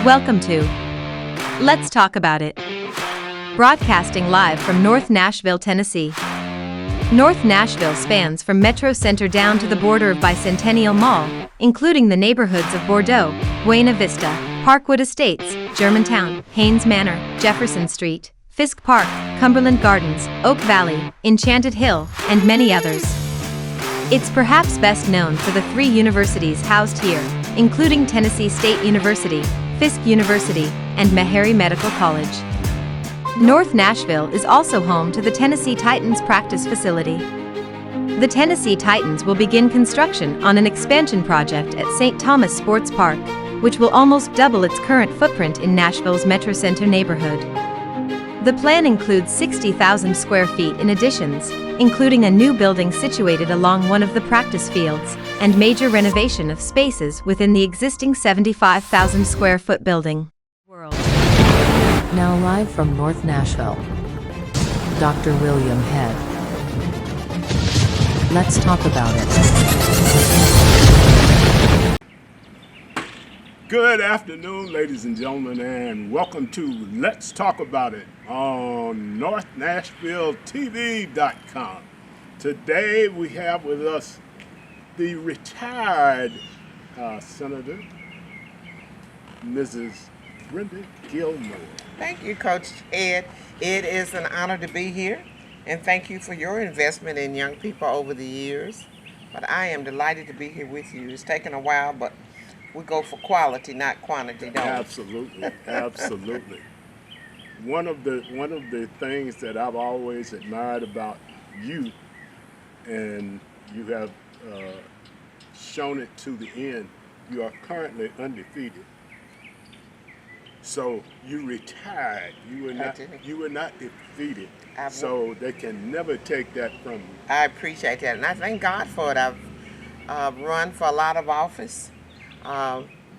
Welcome to Let's Talk About It. Broadcasting live from North Nashville, Tennessee. North Nashville spans from Metro Center down to the border of Bicentennial Mall, including the neighborhoods of Bordeaux, Buena Vista, Parkwood Estates, Germantown, Haynes Manor, Jefferson Street, Fisk Park, Cumberland Gardens, Oak Valley, Enchanted Hill, and many others. It's perhaps best known for the 3 universities housed here, including Tennessee State University, Fisk University, and Meharry Medical College. North Nashville is also home to the Tennessee Titans practice facility. The Tennessee Titans will begin construction on an expansion project at St. Thomas Sports Park, which will almost double its current footprint in Nashville's Metro Center neighborhood. The plan includes 60,000 square feet in additions, including a new building situated along one of the practice fields, and major renovation of spaces within the existing 75,000 square foot building. Now live from North Nashville, Dr. William Head. Let's talk about it. Good afternoon, ladies and gentlemen, and welcome to Let's Talk About It on NorthNashvilleTV.com. Today we have with us the retired Senator, Mrs. Brenda Gilmore. Thank you, Coach Ed. It is an honor to be here, and thank you for your investment in young people over the years. But I am delighted to be here with you. It's taken a while, but we go for quality, not quantity, don't we? Absolutely, absolutely. One of the things that I've always admired about you, and you have shown it to the end, you are currently undefeated. So you retired. You were not defeated. So they can never take that from you. I appreciate that, and I thank God for it. I've run for a lot of office.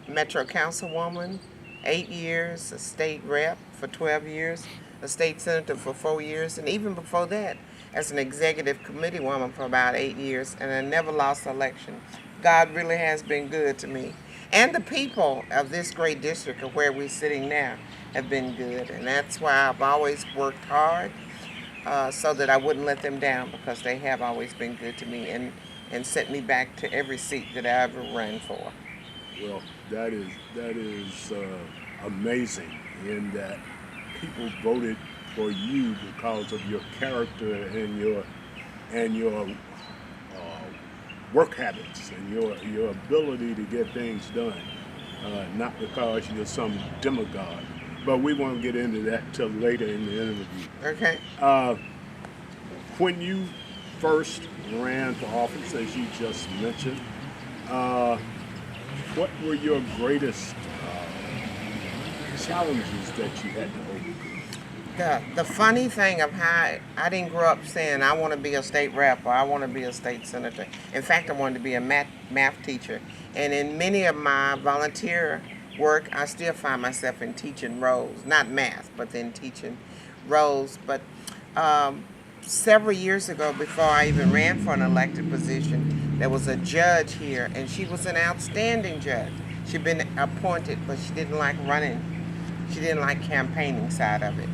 Metro Councilwoman, 8 years, a state rep for 12 years, a state senator for 4 years, and even before that, as an executive committee woman for about 8 years, and I never lost an election. God really has been good to me. And the people of this great district of where we're sitting now have been good, and that's why I've always worked hard so that I wouldn't let them down, because they have always been good to me and sent me back to every seat that I ever ran for. Well, that is amazing, in that people voted for you because of your character and your work habits and your ability to get things done, not because you're some demagogue. But we won't get into that till later in the interview. Okay. When you first ran for office, as you just mentioned, what were your greatest challenges that you had to overcome? The funny thing of how I didn't grow up saying I want to be a state rep or I want to be a state senator. In fact, I wanted to be a math teacher. And in many of my volunteer work, I still find myself in teaching roles, not math, but then teaching roles. But several years ago, before I even ran for an elected position, there was a judge here, and she was an outstanding judge. She'd been appointed, but she didn't like running. She didn't like campaigning side of it.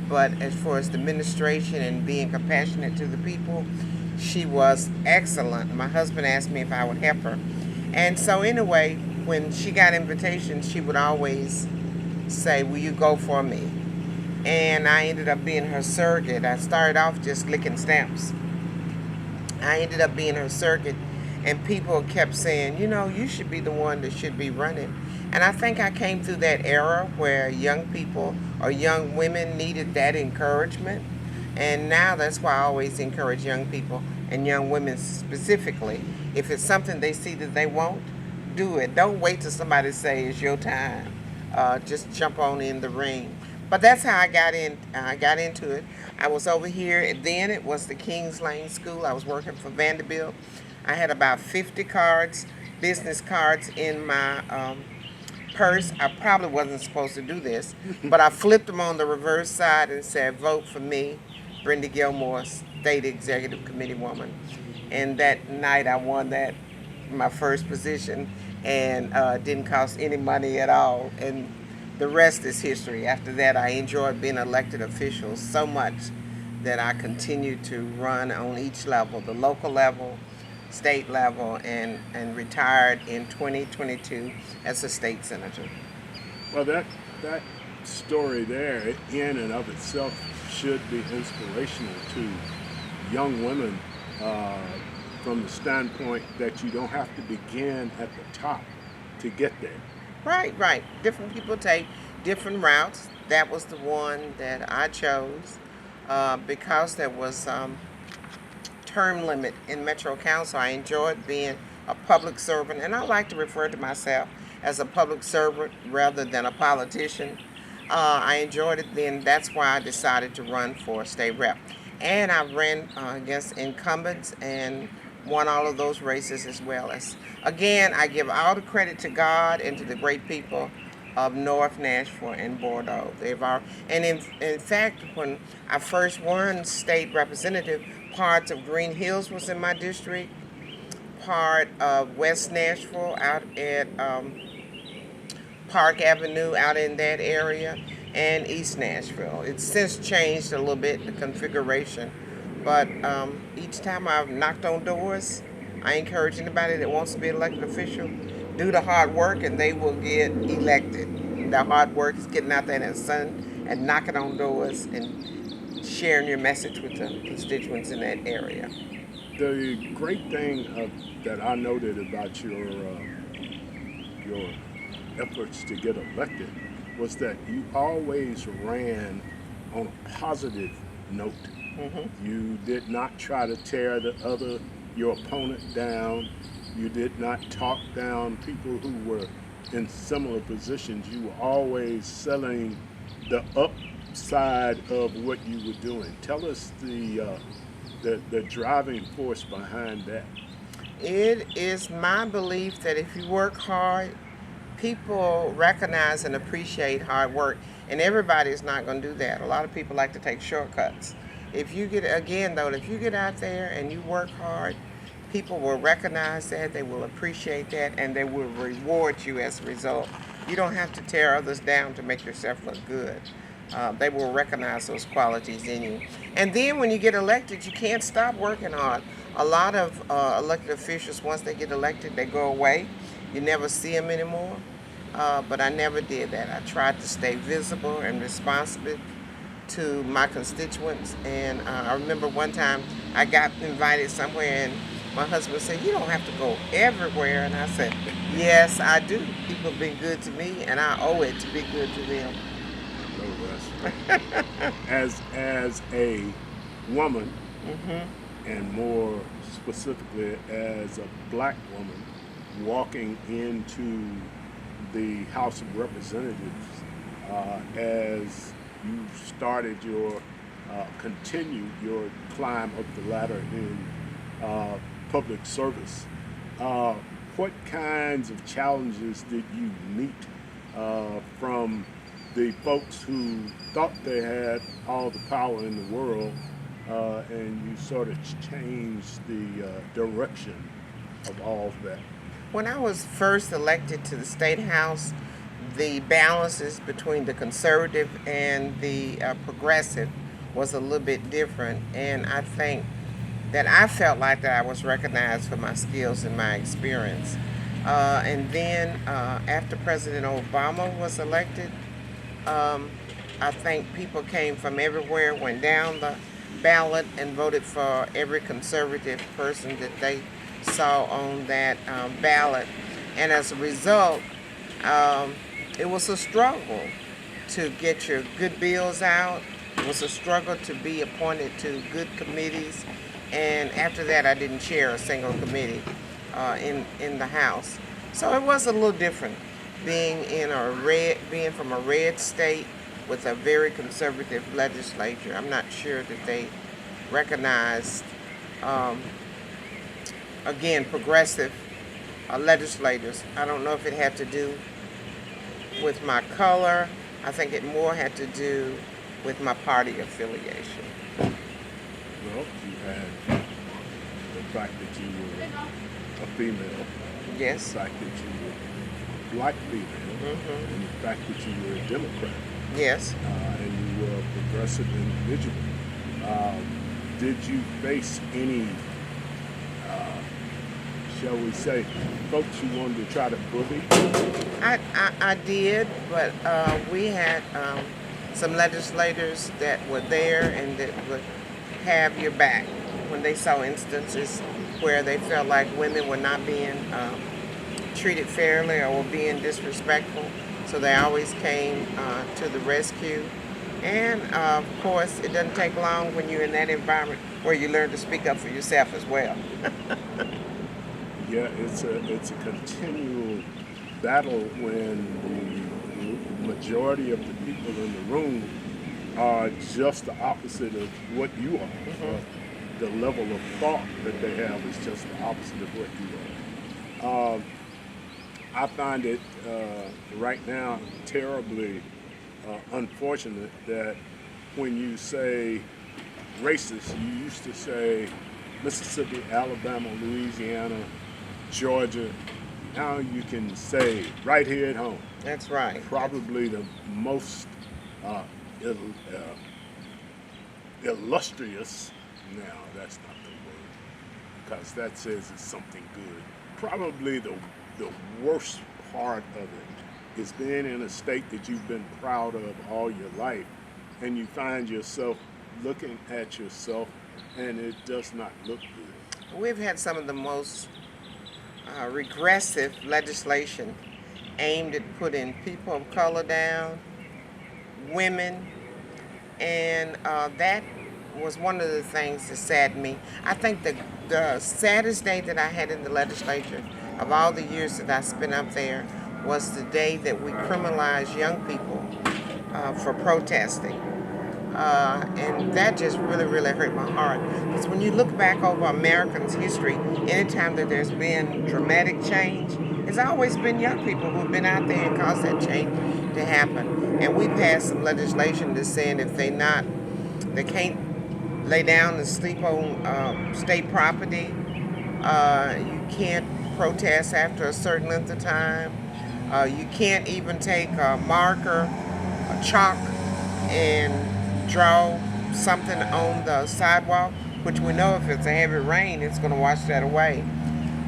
But as far as the administration and being compassionate to the people, she was excellent. My husband asked me if I would help her. And so anyway, when she got invitations, she would always say, "Will you go for me?" And I ended up being her surrogate. I started off just licking stamps. I ended up being her surrogate, and people kept saying, you should be the one that should be running. And I think I came through that era where young people or young women needed that encouragement. And now that's why I always encourage young people and young women specifically. If it's something they see that they want, do it. Don't wait till somebody say it's your time. Just jump on in the ring. But that's how I got into it. I was over here, then it was the Kings Lane School. I was working for Vanderbilt. I had about 50 cards, business cards in my purse. I probably wasn't supposed to do this, but I flipped them on the reverse side and said, "Vote for me, Brenda Gilmore, State Executive Committee Woman." And that night I won my first position, and didn't cost any money at all. And the rest is history. After that, I enjoyed being elected official so much that I continued to run on each level, the local level, state level, and retired in 2022 as a state senator. Well, that story there, in and of itself, should be inspirational to young women from the standpoint that you don't have to begin at the top to get there. Right. Different people take different routes. That was the one that I chose because there was term limit in Metro Council. I enjoyed being a public servant, and I like to refer to myself as a public servant rather than a politician. I enjoyed it then. That's why I decided to run for state rep. And I ran against incumbents and won all of those races as well. As again, I give all the credit to God and to the great people of North Nashville and Bordeaux. And in fact, when I first won state representative, parts of Green Hills was in my district, part of West Nashville out at Park Avenue out in that area, and East Nashville. It's since changed a little bit, the configuration, but each time I've knocked on doors, I encourage anybody that wants to be an elected official, do the hard work and they will get elected. The hard work is getting out there in the sun and knocking on doors and sharing your message with the constituents in that area. The great thing that I noted about your efforts to get elected was that you always ran on a positive note. Mm-hmm. You did not try to tear your opponent down. You did not talk down people who were in similar positions. You were always selling the upside of what you were doing. Tell us the driving force behind that. It is my belief that if you work hard, people recognize and appreciate hard work, and everybody is not going to do that. A lot of people like to take shortcuts. If you get out there and you work hard, people will recognize that, they will appreciate that, and they will reward you as a result. You don't have to tear others down to make yourself look good. They will recognize those qualities in you. And then when you get elected, you can't stop working hard. A lot of elected officials, once they get elected, they go away. You never see them anymore. But I never did that. I tried to stay visible and responsible to my constituents. And I remember one time I got invited somewhere and my husband said, "You don't have to go everywhere." And I said, "Yes, I do. People have been good to me and I owe it to be good to them." As a woman, Mm-hmm. and more specifically as a black woman, walking into the House of Representatives as you started continued your climb up the ladder in public service. What kinds of challenges did you meet from the folks who thought they had all the power in the world, and you sort of changed the direction of all of that? When I was first elected to the State House, the balances between the conservative and the progressive was a little bit different, and I think that I felt like that I was recognized for my skills and my experience. And then after President Obama was elected, I think people came from everywhere, went down the ballot and voted for every conservative person that they saw on that ballot. And as a result, it was a struggle to get your good bills out. It was a struggle to be appointed to good committees. And after that, I didn't chair a single committee in the House. So it was a little different being from a red state with a very conservative legislature. I'm not sure that they recognized, again, progressive legislators. I don't know if it had to do with my color. I think it more had to do with my party affiliation. Well, you had the fact that you were a female. Yes. The fact that you were black female, and the fact that you were a Democrat, Yes. and you were a progressive individual. Did you face any, shall we say, folks who wanted to try to bully? I did, but we had some legislators that were there and that would have your back when they saw instances where they felt like women were not being treated fairly or were being disrespectful. So they always came to the rescue. And of course, it doesn't take long when you're in that environment where you learn to speak up for yourself as well. Yeah, it's a continual battle when the majority of the people in the room are just the opposite of what you are. The level of thought that they have is just the opposite of what you are. I find it right now terribly unfortunate that when you say racist, you used to say Mississippi, Alabama, Louisiana, Georgia. Now you can say right here at home. That's right. Probably the most illustrious. Now that's not the word, because that says it's something good. Probably the worst part of it is being in a state that you've been proud of all your life, and you find yourself looking at yourself and it does not look good. We've had some of the most regressive legislation aimed at putting people of color down, women, and that was one of the things that saddened me. I think the saddest day that I had in the legislature of all the years that I spent up there was the day that we criminalized young people for protesting. And that just really, really hurt my heart. Because when you look back over Americans' history, anytime that there's been dramatic change, it's always been young people who've been out there and caused that change to happen. And we passed some legislation that's saying if they can't lay down and sleep on state property. You can't protest after a certain length of time. You can't even take a marker, a chalk, and draw something on the sidewalk, which we know if it's a heavy rain, it's going to wash that away.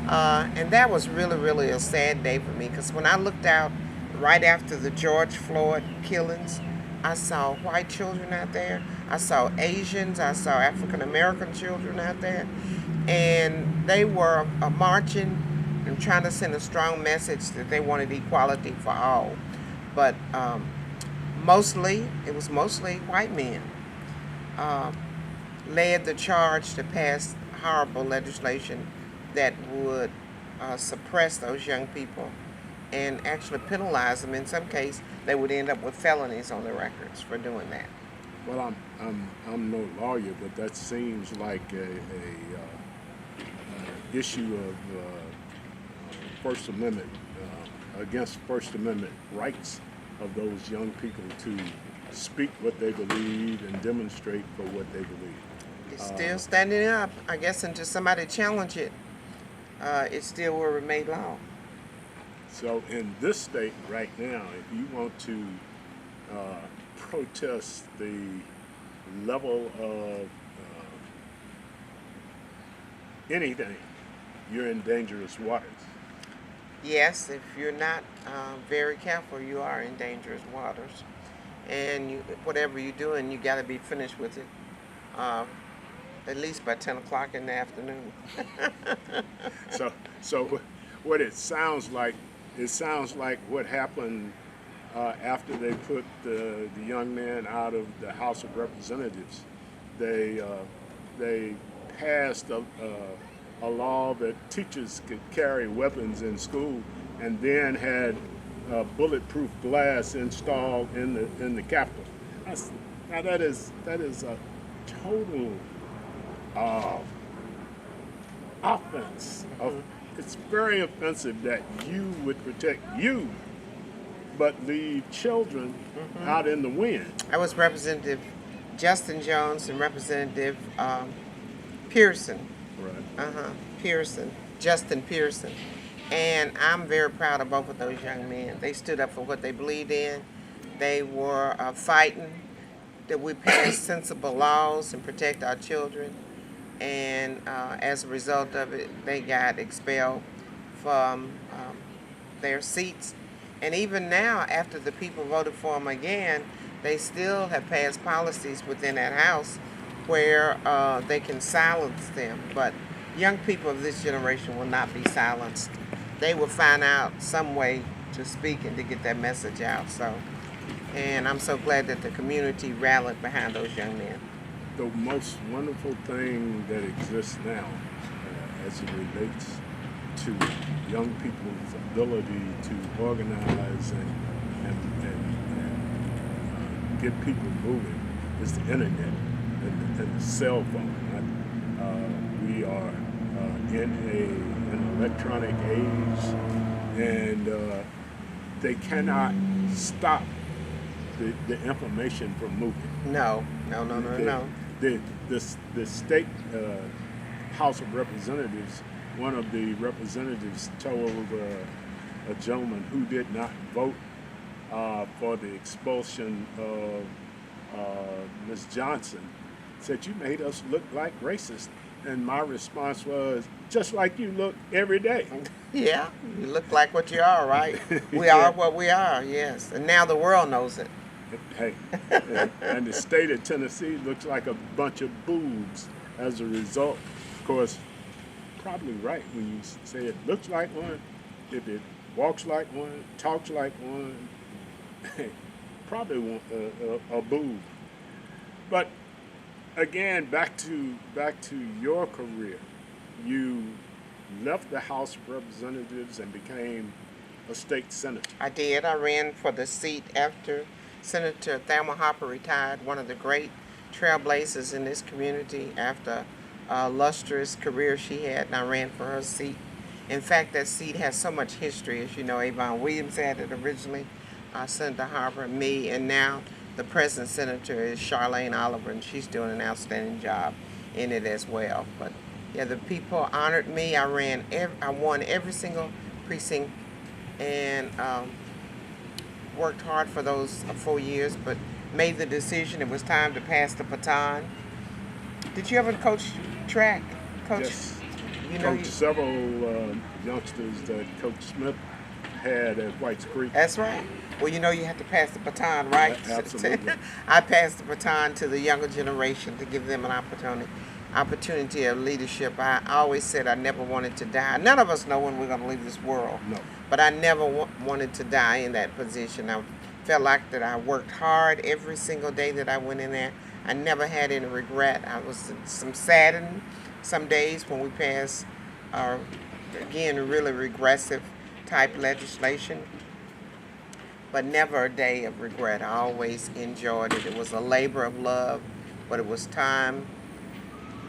And that was really, really a sad day for me, because when I looked out right after the George Floyd killings, I saw white children out there, I saw Asians, I saw African American children out there, and they were marching and trying to send a strong message that they wanted equality for all. But it was mostly white men led the charge to pass horrible legislation that would suppress those young people and actually penalize them. In some cases, they would end up with felonies on their records for doing that. Well, I'm no lawyer, but that seems like a issue of First Amendment against First Amendment rights of those young people to speak what they believe and demonstrate for what they believe. It's still standing up, I guess, until somebody challenge it. It still will remain law. So in this state right now, if you want to protest the level of anything, you're in dangerous waters. Yes, if you're not very careful, you are in dangerous waters. And whatever you're doing, you got to be finished with it at least by 10 o'clock in the afternoon. So what it sounds like what happened after they put the young man out of the House of Representatives. They passed a law that teachers could carry weapons in school, and then had bulletproof glass installed in the Capitol. Now that is a total offense. It's very offensive that you would protect you, but leave children out in the wind. I was Representative Justin Jones and Representative Pearson. Right. Justin Pearson. And I'm very proud of both of those young men. They stood up for what they believed in. They were fighting that we pass sensible laws and protect our children. And as a result of it, they got expelled from their seats. And even now, after the people voted for them again, they still have passed policies within that house where they can silence them. But young people of this generation will not be silenced. They will find out some way to speak and to get that message out. So, and I'm so glad that the community rallied behind those young men. The most wonderful thing that exists now, as it relates to young people's ability to organize and get people moving, is the internet and the cell phone. We are in an electronic age, and they cannot stop the information from moving. No. The state House of Representatives, one of the representatives told a gentleman who did not vote for the expulsion of Ms. Johnson, said, "You made us look like racists." And my response was, "Just like you look every day." Yeah, you look like what you are, right? We Yeah. are what we are, yes. And now the world knows it. Hey, and the state of Tennessee looks like a bunch of boobs as a result. Of course, probably right when you say it looks like one. If it walks like one, talks like one, probably want a boob. But again, back to your career. You left the House of Representatives and became a state senator. I did. I ran for the seat after Senator Thelma Harper retired, one of the great trailblazers in this community after a lustrous career she had, and I ran for her seat. In fact, that seat has so much history. As you know, Avon Williams had it originally, Senator Harper, me, and now the present senator is Charlene Oliver, and she's doing an outstanding job in it as well. But yeah, the people honored me. I won every single precinct, and worked hard for those 4 years, but made the decision it was time to pass the baton. Did you ever coach track? Yes. You know, Coached several youngsters that Coach Smith had at White's Creek. That's right. Well, you know you have to pass the baton, right? Absolutely. I passed the baton to the younger generation to give them an opportunity of leadership. I always said I never wanted to die. None of us know when we're going to leave this world. No. But I never wanted to die in that position. I felt like that I worked hard every single day that I went in there. I never had any regret. I was saddened some days when we passed, again, really regressive type legislation, but never a day of regret. I always enjoyed it. It was a labor of love, but it was time.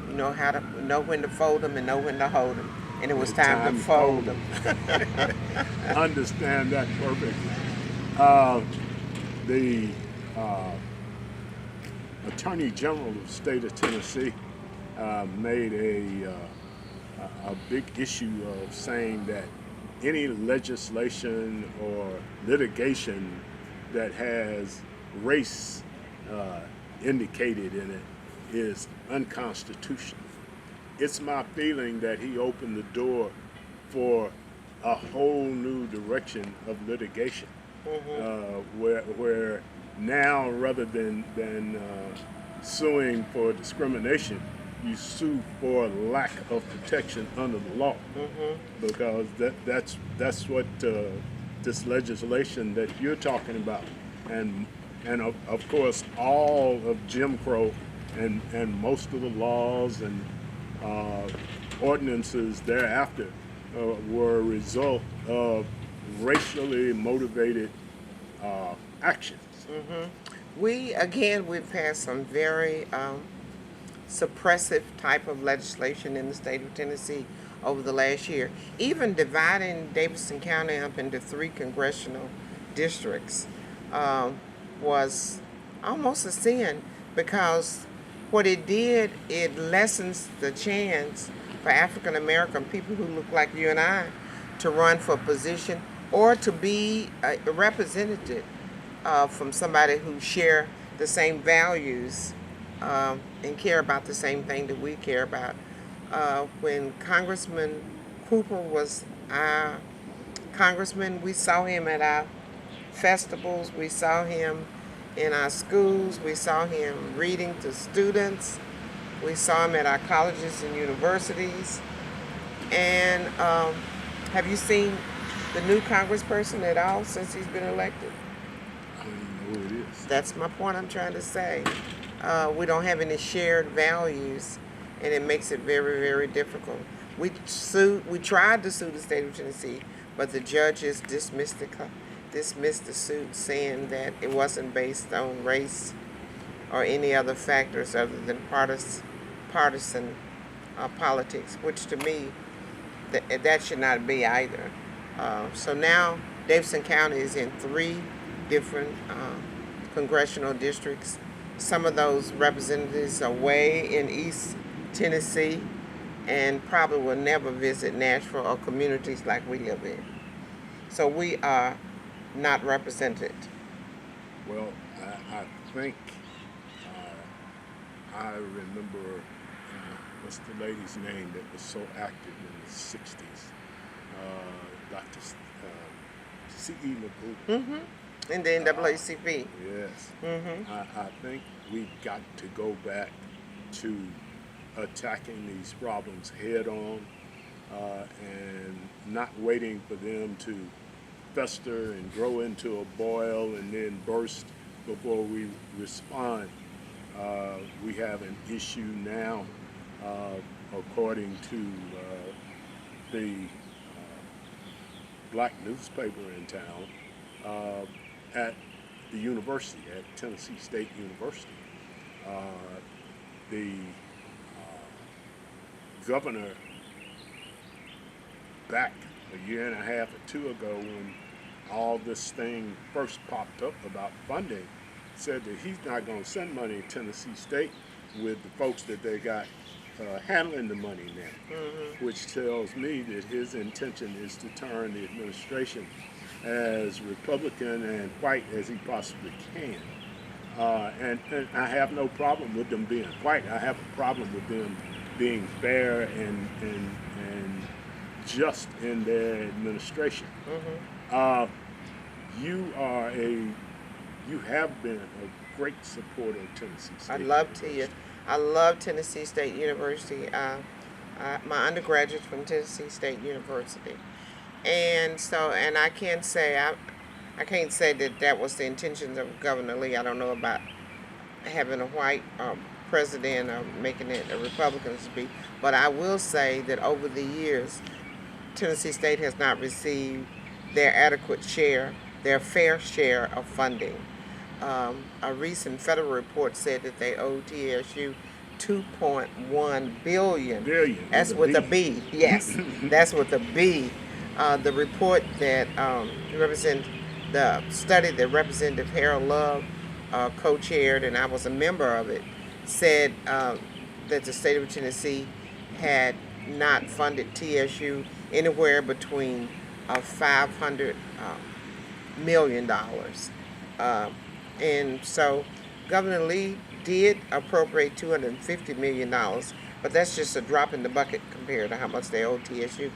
You know how to know when to fold them and know when to hold them. And it was time to fold them. Understand that perfectly. The Attorney General of the state of Tennessee made a big issue of saying that any legislation or litigation that has race indicated in it is unconstitutional. It's my feeling that he opened the door for a whole new direction of litigation, where now rather than suing for discrimination, you sue for lack of protection under the law, because that's what this legislation that you're talking about, and of course all of Jim Crow and most of the laws and ordinances thereafter were a result of racially motivated actions. We've passed some very suppressive type of legislation in the state of Tennessee over the last year. Even dividing Davidson County up into 3 congressional districts was almost a sin, because what it did, it lessens the chance for African American people who look like you and I to run for a position or to be a representative from somebody who share the same values and care about the same thing that we care about. When Congressman Cooper was our congressman, we saw him at our festivals, we saw him in our schools, we saw him reading to students, we saw him at our colleges and universities. And have you seen the new congressperson at all since he's been elected? I don't even know who it is. That's my point I'm trying to say. We don't have any shared values, and it makes it very, very difficult. We tried to sue the state of Tennessee, but the judges dismissed the suit, saying that it wasn't based on race or any other factors other than partisan politics, which to me, that should not be either. So now Davidson County is in 3 different congressional districts. Some of those representatives are way in East Tennessee and probably will never visit Nashville or communities like we live in. So we are not represented. Well, I think I remember what's the lady's name that was so active in the 60s? Dr. C.E. McGool. Mm-hmm. In the NAACP. Yes. Mm-hmm. I think we've got to go back to attacking these problems head on and not waiting for them to fester and grow into a boil and then burst before we respond. We have an issue now, according to the black newspaper in town, at the university, at Tennessee State University. The governor, back a year and a half or 2 ago, when all this thing first popped up about funding, said that he's not going to send money to Tennessee State with the folks that they got handling the money now, which tells me that his intention is to turn the administration as Republican and white as he possibly can. And I have no problem with them being white. I have a problem with them being fair and just in their administration. You have been a great supporter of Tennessee State University. I love Tennessee State University. My undergraduate's from Tennessee State University, and I can't say that was the intentions of Governor Lee. I don't know about having a white president or making it a Republican speak, but I will say that over the years, Tennessee State has not received their fair share of funding. A recent federal report said that they owe TSU $2.1 billion. That's with a B. Yes, that's with a B. The report that the study that Representative Harold Love co-chaired, and I was a member of it, said that the state of Tennessee had not funded TSU anywhere between $500 million. And so Governor Lee did appropriate $250 million, but that's just a drop in the bucket compared to how much they owe TSU.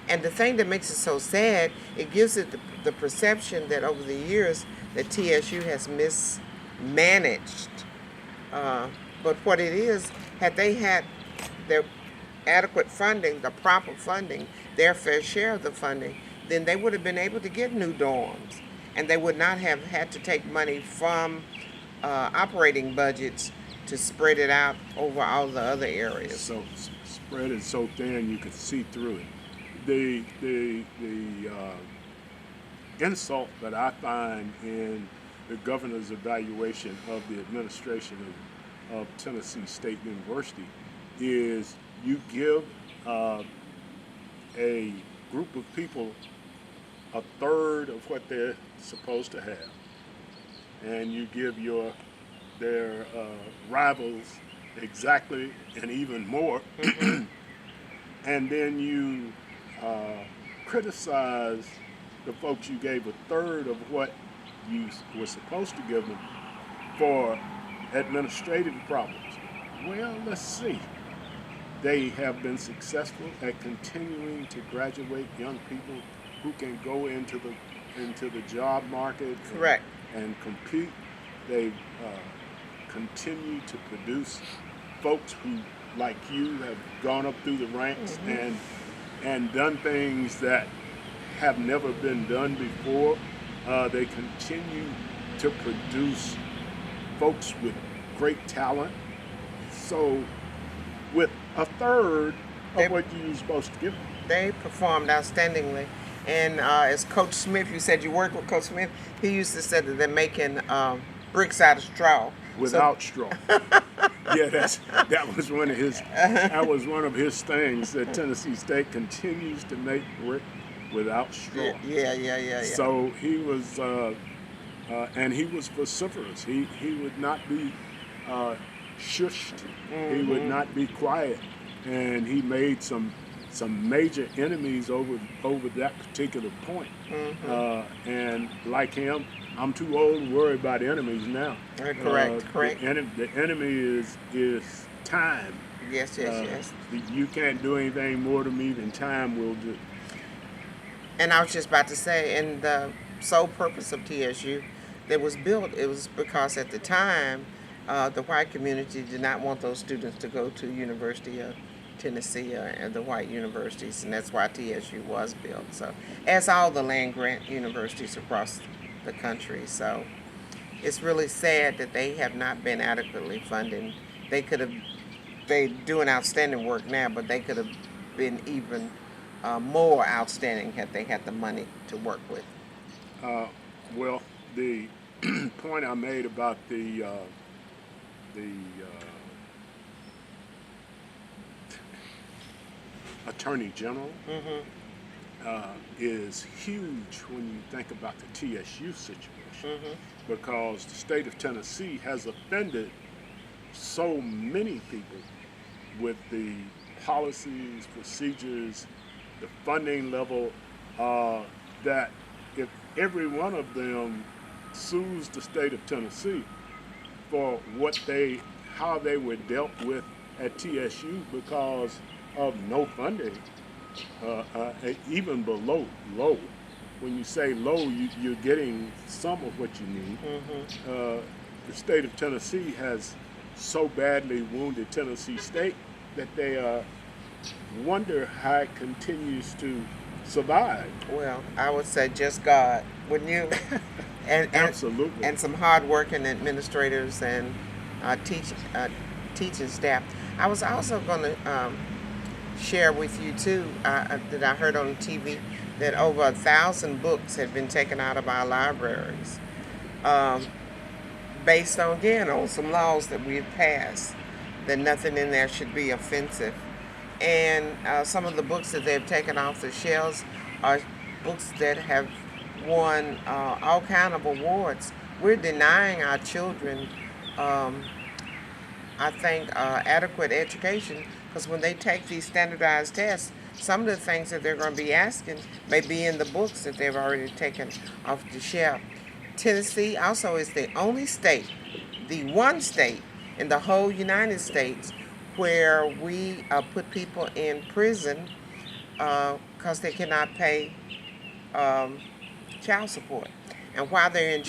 And the thing that makes it so sad, it gives it the perception that over the years that TSU has mismanaged. But what it is, had they had their adequate funding, the proper funding, their fair share of the funding, then they would have been able to get new dorms. And they would not have had to take money from operating budgets to spread it out over all the other areas. So spread it so thin you could see through it. The insult that I find in the governor's evaluation of the administration of Tennessee State University is you give a group of people a third of what they're supposed to have, and you give their rivals exactly and even more, and then you criticize the folks you gave a third of what you were supposed to give them for administrative problems. Well, let's see. They have been successful at continuing to graduate young people who can go into the job market Correct. and compete. They continue to produce folks who, like you, have gone up through the ranks and done things that have never been done before. They continue to produce folks with great talent. So with a third of what you were supposed to give them. They performed outstandingly. And as Coach Smith, you said you worked with Coach Smith, he used to say that they're making bricks out of straw. Without straw. Yeah, that was one of his things, that Tennessee State continues to make brick without straw. Yeah. So he was, and he was vociferous. He would not be shushed. He would not be quiet, and he made some major enemies over that particular point. And like him, I'm too old to worry about enemies now. Correct. The enemy is time. Yes. You can't do anything more to me than time will do. And I was just about to say, and the sole purpose of TSU that was built, it was because at the time, the white community did not want those students to go to University of Tennessee and the white universities, and that's why TSU was built. So, as all the land-grant universities across the country. So, it's really sad that they have not been adequately funded. They do an outstanding work now, but they could have been even more outstanding had they had the money to work with. Well, the point I made about the Attorney General is huge when you think about the TSU situation, because the state of Tennessee has offended so many people with the policies, procedures, the funding level, that if every one of them sues the state of Tennessee for how they were dealt with at TSU because of no funding, even below low. When you say low, you're getting some of what you need. The state of Tennessee has so badly wounded Tennessee State that they wonder how it continues to survive. Well, I would say just God, wouldn't you? And Absolutely. And some hard-working administrators and teaching staff. I was also going to share with you too that I heard on TV that over 1,000 books had been taken out of our libraries, based on some laws that we had passed, that nothing in there should be offensive. And some of the books that they've taken off the shelves are books that have won all kind of awards. We're denying our children, I think, adequate education, because when they take these standardized tests, some of the things that they're going to be asking may be in the books that they've already taken off the shelf. Tennessee also is the only state, the one state in the whole United States where we put people in prison because they cannot pay child support. And while they're in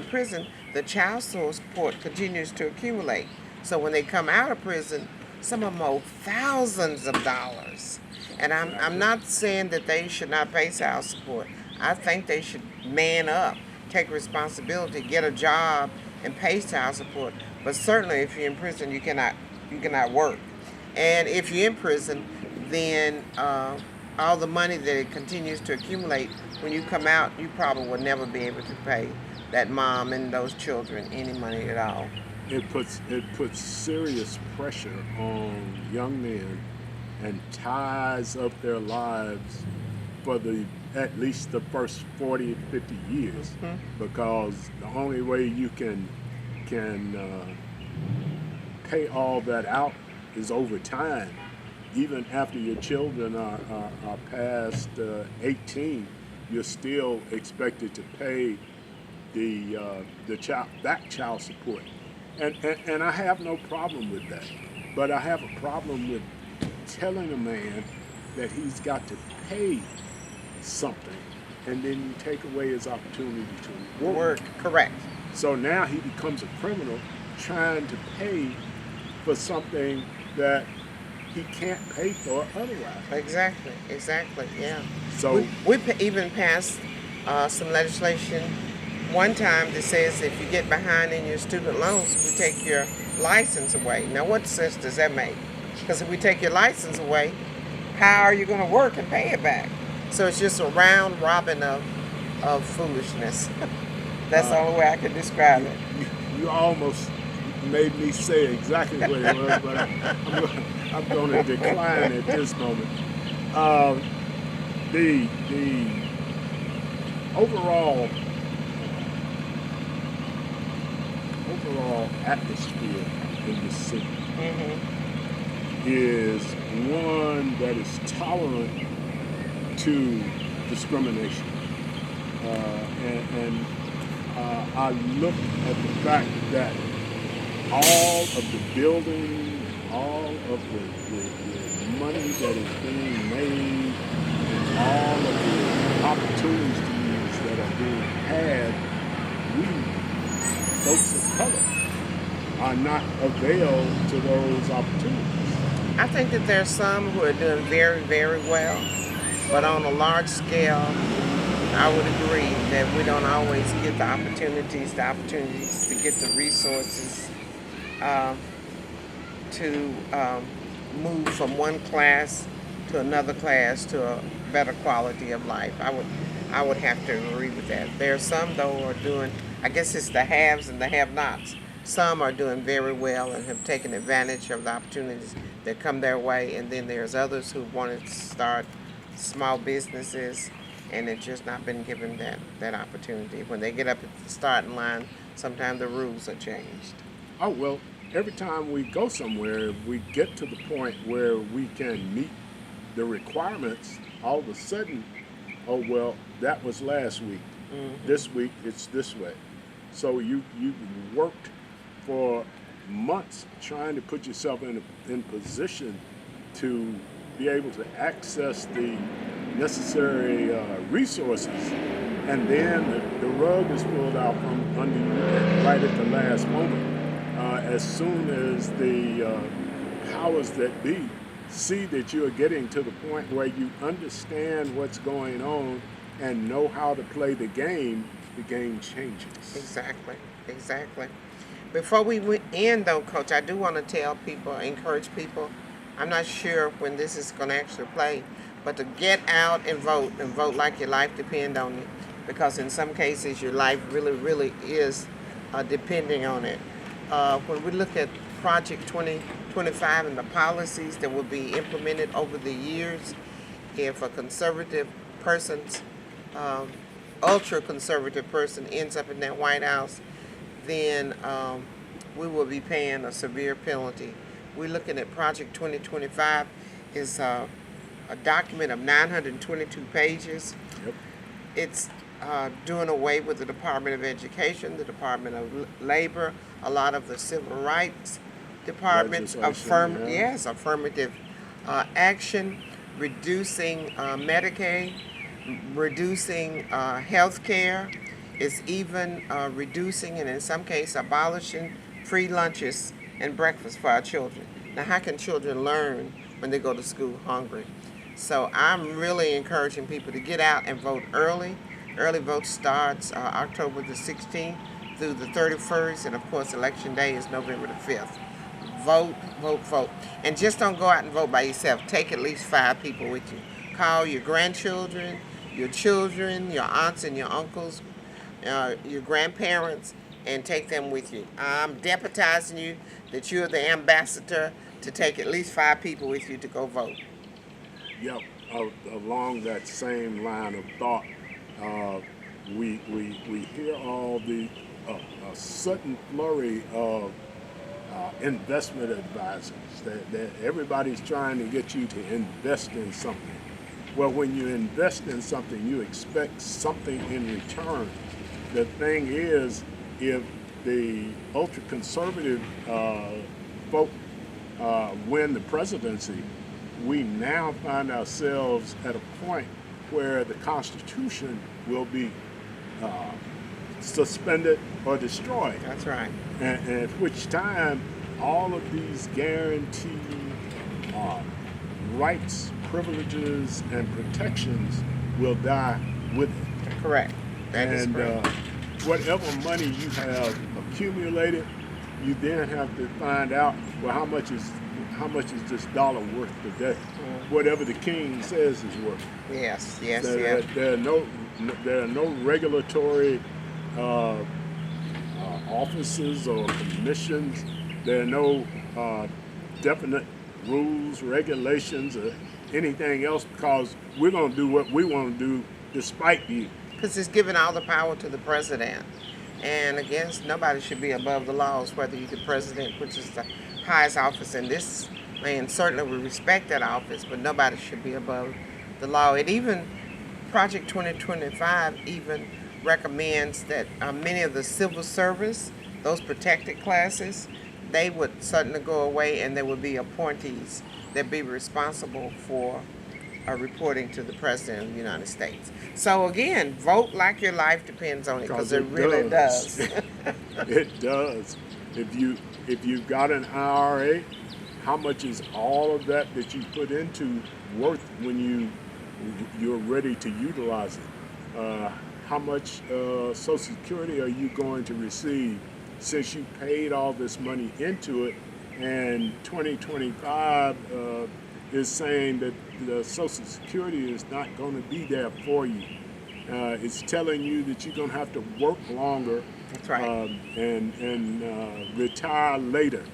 prison, the child support continues to accumulate. So when they come out of prison, some of them owe thousands of dollars. And I'm not saying that they should not pay child support. I think they should man up, take responsibility, get a job, and pay child support. But certainly, if you're in prison, you cannot work. And if you're in prison, then all the money that it continues to accumulate, when you come out, you probably will never be able to pay that mom and those children any money at all. It puts serious pressure on young men and ties up their lives for at least the first 40, 50 years, because the only way you can pay all that out is over time. even after your children are past 18, you're still expected to pay the child support, and I have no problem with that, but I have a problem with telling a man that he's got to pay something, and then you take away his opportunity to work. Correct. So now he becomes a criminal trying to pay for something that he can't pay for otherwise. Exactly, yeah. So we even passed some legislation one time that says if you get behind in your student loans, we take your license away. Now, what sense does that make? Because if we take your license away, how are you going to work and pay it back? So it's just a round robin of foolishness. That's the only way I can describe it. You almost made me say exactly what it was, but I'm going to decline at this moment. The overall atmosphere in the city is one that is tolerant to discrimination, and I look at the fact that all of the building, all of the money that is being made, and all of the opportunities that are being had, we, folks of color, are not availed to those opportunities. I think that there's some who are doing very, very well, but on a large scale, I would agree that we don't always get the opportunities to get the resources to move from one class to another class to a better quality of life. I would have to agree with that. There are some, though, who are doing, I guess it's the haves and the have-nots. Some are doing very well and have taken advantage of the opportunities that come their way, and then there's others who wanted to start small businesses and have just not been given that opportunity. When they get up at the starting line, sometimes the rules are changed. Oh, well, every time we go somewhere, we get to the point where we can meet the requirements. All of a sudden, oh, well, that was last week. This week, it's this way. So you worked for months trying to put yourself in position to be able to access the necessary resources, and then the rug is pulled out from under you right at the last moment. As soon as the powers that be see that you're getting to the point where you understand what's going on and know how to play the game changes. Exactly. Before we end, though, Coach, I do want to encourage people, I'm not sure when this is going to actually play, but to get out and vote like your life depends on it, because in some cases your life really, really is depending on it. When we look at Project 2025 and the policies that will be implemented over the years, if a conservative person's ultra-conservative person ends up in that White House, then we will be paying a severe penalty. We're looking at Project 2025 is a document of 922 pages. Yep. It's doing away with the Department of Education, the Department of Labor, a lot of the civil rights departments, affirmative action, reducing Medicaid, reducing health care. It's even reducing and in some cases abolishing free lunches and breakfast for our children. Now, how can children learn when they go to school hungry? So I'm really encouraging people to get out and vote early. Early vote starts October the 16th through the 31st, and of course election day is November the 5th. Vote. And just don't go out and vote by yourself. Take at least 5 people with you. Call your grandchildren, your children, your aunts and your uncles, your grandparents, and take them with you. I'm deputizing you that you're the ambassador to take at least 5 people with you to go vote. Yep. Along that same line of thought, we hear all the sudden flurry of investment advisors. That everybody's trying to get you to invest in something. Well, when you invest in something, you expect something in return. The thing is, if the ultra-conservative folk win the presidency, we now find ourselves at a point where the Constitution will be suspended or destroyed. That's right. And at which time, all of these guaranteed rights, privileges, and protections will die with it. Correct. That is correct. Whatever money you have accumulated, you then have to find out, well, how much is this dollar worth today? Whatever the king says is worth. Yes. There are no regulatory offices or commissions. There are no definite rules, regulations, or anything else, because we're going to do what we want to do despite you. Because it's giving all the power to the president. And again, nobody should be above the laws, whether you're the president, which is the highest office in this land. Certainly we respect that office, but nobody should be above the law. It even, Project 2025 even recommends that many of the civil service, those protected classes, they would certainly go away, and there would be appointees that be responsible for reporting to the President of the United States. So again, vote like your life depends on it, because it really does. It does. If you've got an IRA, how much is all of that you put into worth when you're ready to utilize it? How much Social Security are you going to receive since you paid all this money into it? And 2025 is saying that the Social Security is not going to be there for you. It's telling you that you're going to have to work longer. That's right. And retire later.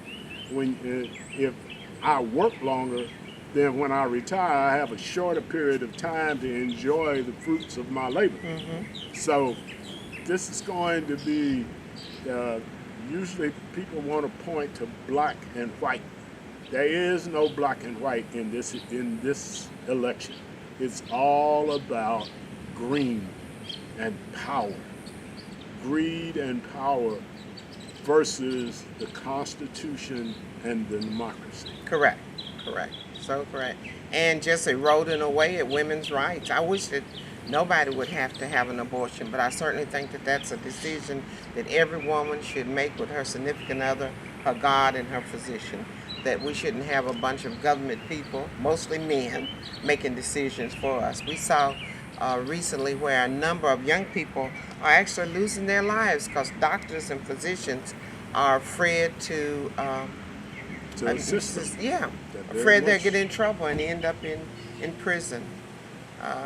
If I work longer, then when I retire, I have a shorter period of time to enjoy the fruits of my labor. Mm-hmm. So this is going to be, usually people want to point to black and white. There is no black and white in this election. It's all about green and power. Greed and power versus the Constitution and the democracy. Correct. So correct. And just eroding away at women's rights. I wish that nobody would have to have an abortion, but I certainly think that that's a decision that every woman should make with her significant other, her God, and her physician. That we shouldn't have a bunch of government people, mostly men, making decisions for us. We saw recently where a number of young people are actually losing their lives because doctors and physicians are afraid to assist them. Yeah, afraid they'll get in trouble and end up in prison.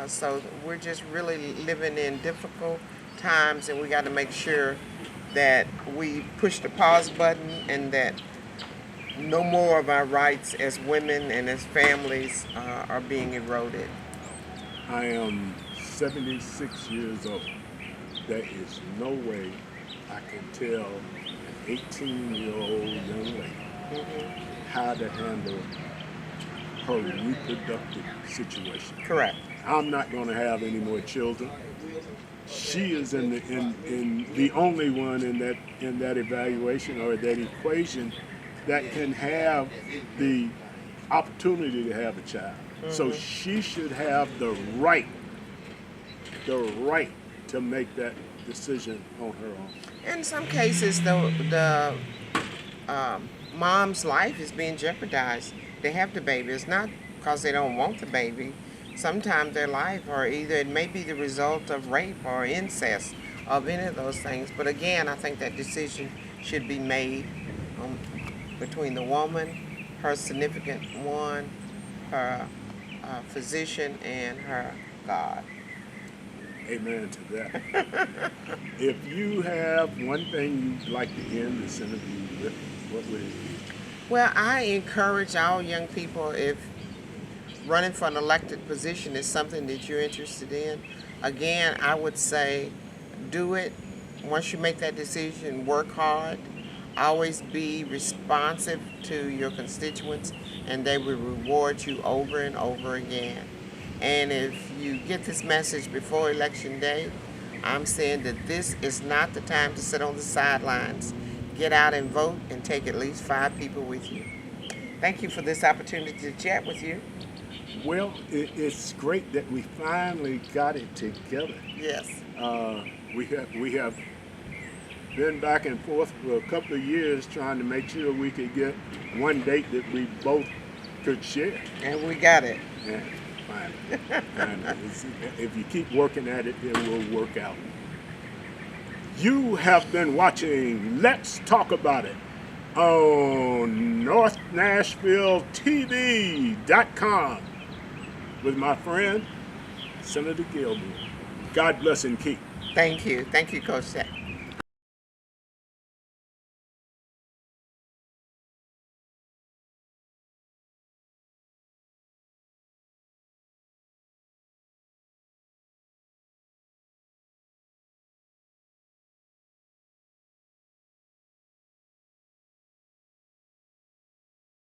So we're just really living in difficult times, and we got to make sure that we push the pause button and that no more of our rights as women and as families are being eroded. I am 76 years old. There is no way I can tell an 18-year-old young lady how to handle her reproductive situation. Correct. I'm not going to have any more children. She is in the only one in that evaluation or that equation that can have the opportunity to have a child. Mm-hmm. So she should have the right to make that decision on her own. In some cases, the mom's life is being jeopardized. They have the baby. It's not because they don't want the baby. Sometimes their life, or either it may be the result of rape or incest, of any of those things. But again, I think that decision should be made between the woman, her significant one, her physician, and her God. Amen to that. If you have one thing you'd like to end this interview with, what would it be? Well, I encourage all young people, if running for an elected position is something that you're interested in, again, I would say do it. Once you make that decision, work hard. Always be responsive to your constituents, and they will reward you over and over again. And if you get this message before Election Day, I'm saying that this is not the time to sit on the sidelines. Get out and vote and take at least 5 people with you. Thank you for this opportunity to chat with you. Well, it's great that we finally got it together. Yes. We have been back and forth for a couple of years trying to make sure we could get one date that we both could share. And we got it. Yeah, finally. If you keep working at it, it will work out. You have been watching Let's Talk About It on NorthNashvilleTV.com with my friend, Senator Gilby. God bless and keep. Thank you. Thank you, Coach Jack.